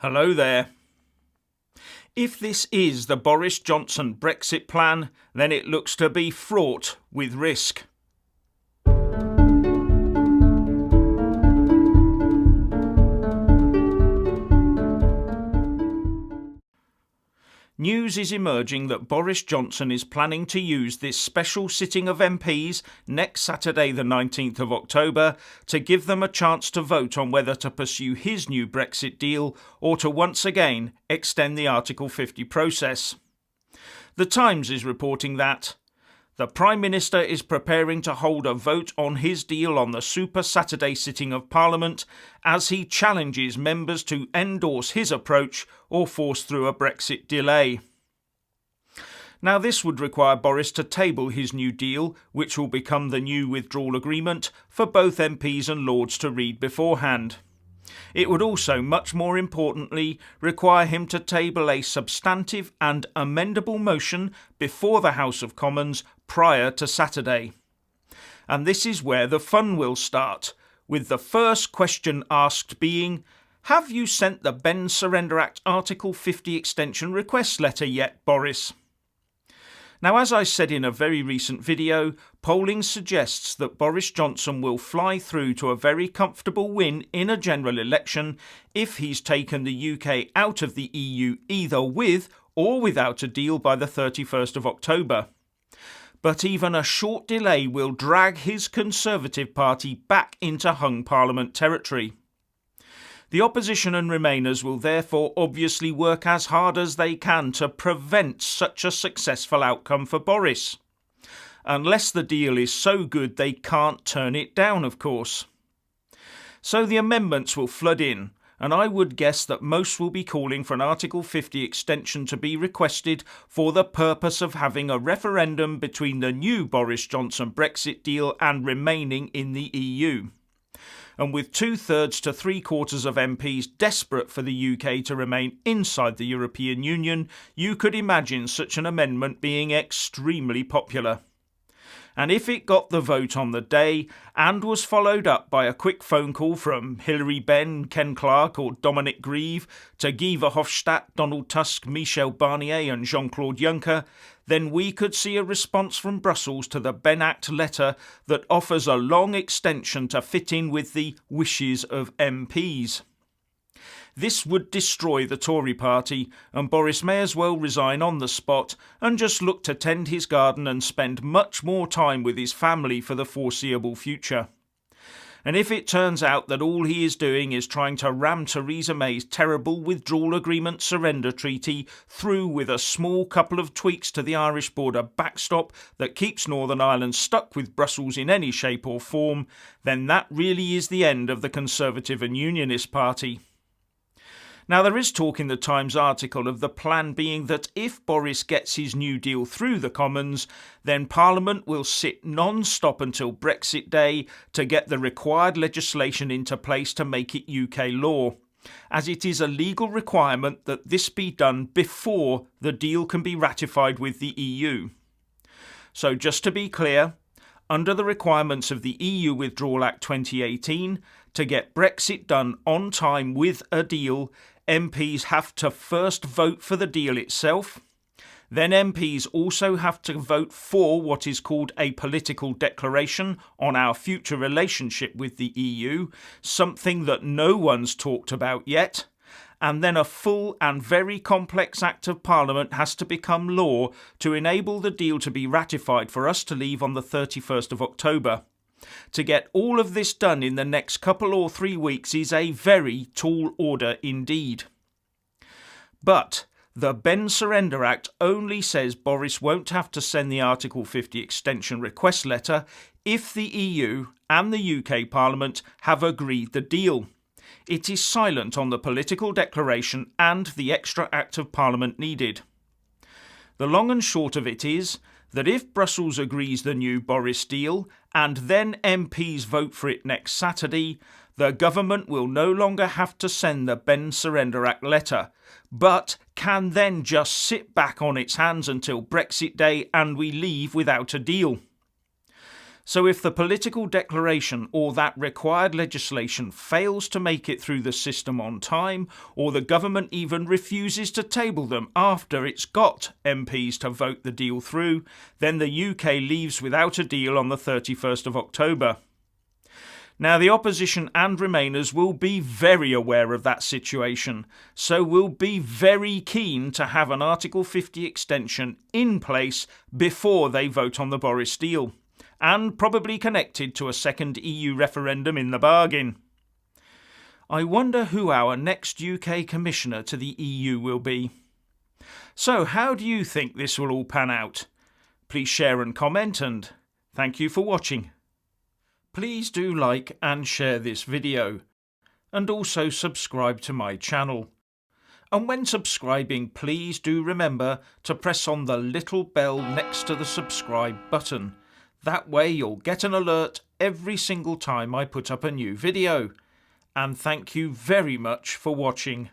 Hello there. If this is the Boris Johnson Brexit plan, then it looks to be fraught with risk. News is emerging that Boris Johnson is planning to use this special sitting of MPs next Saturday the 19th of October to give them a chance to vote on whether to pursue his new Brexit deal or to once again extend the Article 50 process. The Times is reporting that the Prime Minister is preparing to hold a vote on his deal on the Super Saturday sitting of Parliament as he challenges members to endorse his approach or force through a Brexit delay. Now, this would require Boris to table his new deal, which will become the new Withdrawal Agreement, for both MPs and Lords to read beforehand. It would also, much more importantly, require him to table a substantive and amendable motion before the House of Commons prior to Saturday. And this is where the fun will start, with the first question asked being, have you sent the Ben Surrender Act Article 50 extension request letter yet, Boris? Now, as I said in a very recent video, polling suggests that Boris Johnson will fly through to a very comfortable win in a general election if he's taken the UK out of the EU either with or without a deal by the 31st of October. But even a short delay will drag his Conservative Party back into hung Parliament territory. The opposition and Remainers will therefore obviously work as hard as they can to prevent such a successful outcome for Boris. Unless the deal is so good they can't turn it down, of course. So the amendments will flood in, and I would guess that most will be calling for an Article 50 extension to be requested for the purpose of having a referendum between the new Boris Johnson Brexit deal and remaining in the EU. And with 2/3 to 3/4 of MPs desperate for the UK to remain inside the European Union, you could imagine such an amendment being extremely popular. And if it got the vote on the day and was followed up by a quick phone call from Hilary Benn, Ken Clarke or Dominic Grieve to Guy Verhofstadt, Donald Tusk, Michel Barnier and Jean-Claude Juncker, then we could see a response from Brussels to the Ben Act letter that offers a long extension to fit in with the wishes of MPs. This would destroy the Tory party, and Boris may as well resign on the spot and just look to tend his garden and spend much more time with his family for the foreseeable future. And if it turns out that all he is doing is trying to ram Theresa May's terrible Withdrawal Agreement surrender treaty through with a small couple of tweaks to the Irish border backstop that keeps Northern Ireland stuck with Brussels in any shape or form, then that really is the end of the Conservative and Unionist Party. Now, there is talk in the Times article of the plan being that if Boris gets his new deal through the Commons, then Parliament will sit non-stop until Brexit Day to get the required legislation into place to make it UK law, as it is a legal requirement that this be done before the deal can be ratified with the EU. So just to be clear, under the requirements of the EU Withdrawal Act 2018, to get Brexit done on time with a deal, MPs have to first vote for the deal itself. Then MPs also have to vote for what is called a political declaration on our future relationship with the EU, something that no one's talked about yet. And then a full and very complex Act of Parliament has to become law to enable the deal to be ratified for us to leave on the 31st of October. To get all of this done in the next couple or 3 weeks is a very tall order indeed. But the Ben Surrender Act only says Boris won't have to send the Article 50 extension request letter if the EU and the UK Parliament have agreed the deal. It is silent on the political declaration and the extra Act of Parliament needed. The long and short of it is that if Brussels agrees the new Boris deal and then MPs vote for it next Saturday, the government will no longer have to send the Ben Surrender Act letter, but can then just sit back on its hands until Brexit Day and we leave without a deal. So if the political declaration or that required legislation fails to make it through the system on time, or the government even refuses to table them after it's got MPs to vote the deal through, then the UK leaves without a deal on the 31st of October. Now, the opposition and Remainers will be very aware of that situation, so will be very keen to have an Article 50 extension in place before they vote on the Boris deal, and probably connected to a second EU referendum in the bargain. I wonder who our next UK Commissioner to the EU will be. So, how do you think this will all pan out? Please share and comment, and thank you for watching. Please do like and share this video, and also subscribe to my channel. And when subscribing, please do remember to press on the little bell next to the subscribe button. That way you'll get an alert every single time I put up a new video. And thank you very much for watching.